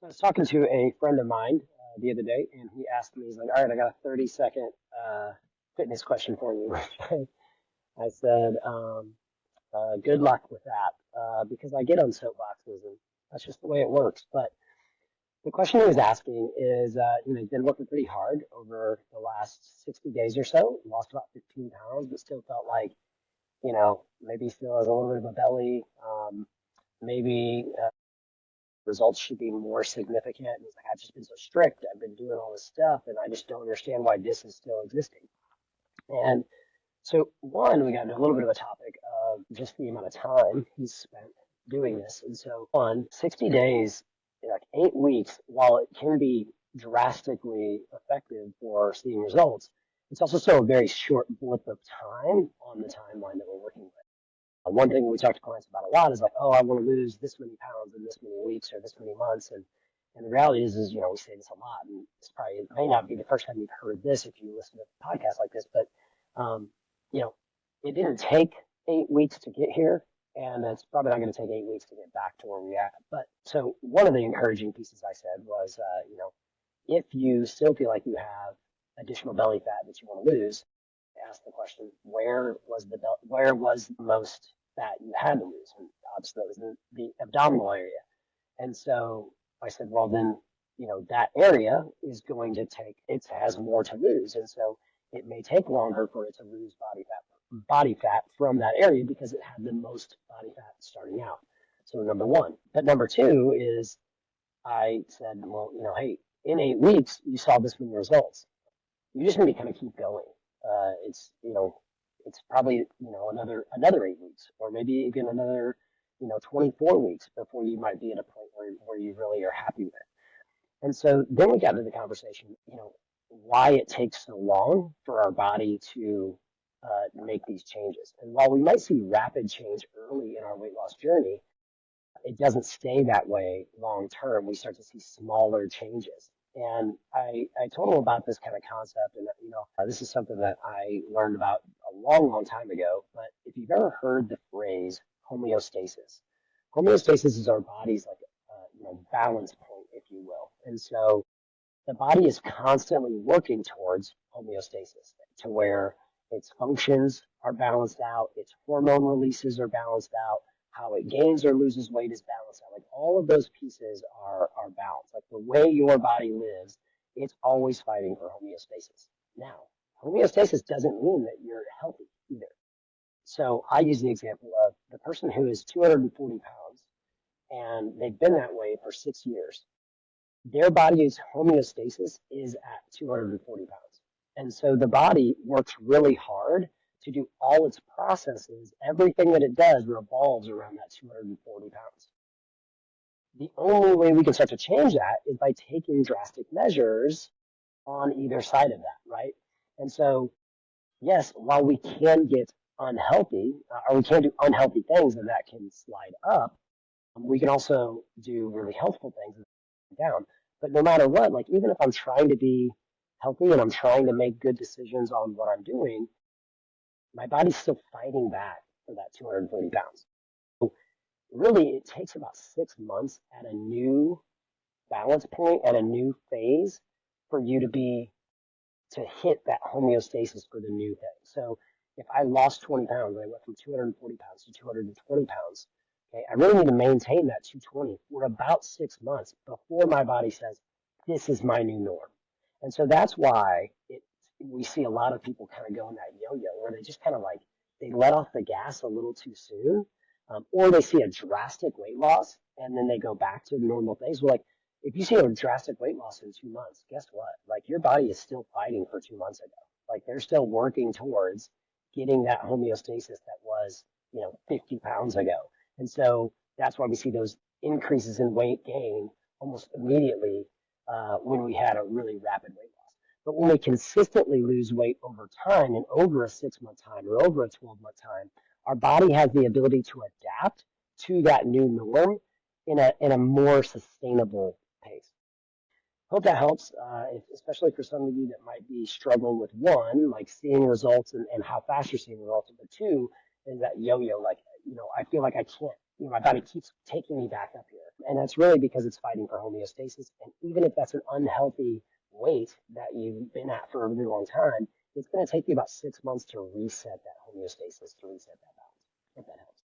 I was talking to a friend of mine the other day, and he asked me, he's like, all right, I got a 30-second fitness question for you. I said, good luck with that, because I get on soapboxes, and that's just the way it works. But the question he was asking is, he's been working pretty hard over the last 60 days or so, lost about 15 pounds, but still felt like, maybe still has a little bit of a belly, maybe results should be more significant. And he's like, I've just been so strict. I've been doing all this stuff, and I just don't understand why this is still existing. And so, one, we got into a little bit of a topic of just the amount of time he's spent doing this. And so, 60 days, like 8 weeks, while it can be drastically effective for seeing results, it's also still a very short blip of time on the timeline that we're working with. One thing we talk to clients about a lot is like, oh, I want to lose this many pounds in this many weeks or this many months. And the reality is, we say this a lot, and it may not be the first time you've heard this if you listen to podcasts like this, but, you know, it didn't take 8 weeks to get here, and it's probably not going to take 8 weeks to get back to where we're at. But so one of the encouraging pieces I said was, if you still feel like you have additional belly fat that you want to lose, ask the question, where was the most fat you had to lose? And obviously that was in the abdominal area. And so I said, well, then, that area is going to it has more to lose. And so it may take longer for it to lose body fat from that area because it had the most body fat starting out. So number one. But number two is I said, well, hey, in 8 weeks, you saw this many results. You just need to kind of keep going. It's probably, another 8 weeks, or maybe even another, 24 weeks before you might be at a point where you really are happy with. And so then we got to the conversation, why it takes so long for our body to make these changes. And while we might see rapid change early in our weight loss journey, it doesn't stay that way long term. We start to see smaller changes. And I told him about this kind of concept, and this is something that I learned about a long, long time ago. But if you've ever heard the phrase homeostasis, homeostasis is our body's balance point, if you will. And so the body is constantly working towards homeostasis, to where its functions are balanced out, its hormone releases are balanced out, how it gains or loses weight is balanced out. Like all of those pieces are balanced. Like the way your body lives, it's always fighting for homeostasis. Now, homeostasis doesn't mean that you're healthy either. So I use the example of the person who is 240 pounds and they've been that way for 6 years. Their body's homeostasis is at 240 pounds. And so the body works really hard to do all its processes. Everything that it does revolves around that 240 pounds. The only way we can start to change that is by taking drastic measures on either side of that, right? And so, yes, while we can get unhealthy, or we can do unhealthy things and that can slide up, we can also do really healthful things and down. But no matter what, like even if I'm trying to be healthy and I'm trying to make good decisions on what I'm doing, my body's still fighting back for that 240 pounds. So really, it takes about 6 months at a new balance point, at a new phase, for you to hit that homeostasis for the new thing. So if I lost 20 pounds, I went from 240 pounds to 220 pounds, okay, I really need to maintain that 220 for about 6 months before my body says, this is my new norm. And so that's why we see a lot of people kind of go in that yo-yo where they just kind of they let off the gas a little too soon, or they see a drastic weight loss and then they go back to normal things. Well, if you see a drastic weight loss in 2 months, guess what? Your body is still fighting for 2 months ago. They're still working towards getting that homeostasis that was, 50 pounds ago. And so that's why we see those increases in weight gain almost immediately when we had a really rapid weight loss. But when we consistently lose weight over time and over a 6-month time or over a 12-month time, our body has the ability to adapt to that new norm in a more sustainable pace. Hope that helps, especially for some of you that might be struggling with one, like seeing results and how fast you're seeing results. But two is that yo-yo, I feel like I can't my body keeps taking me back up here. And that's really because it's fighting for homeostasis. And even if that's an unhealthy weight that you've been at for a really long time, it's going to take you about 6 months to reset that homeostasis, to reset that balance, if that helps.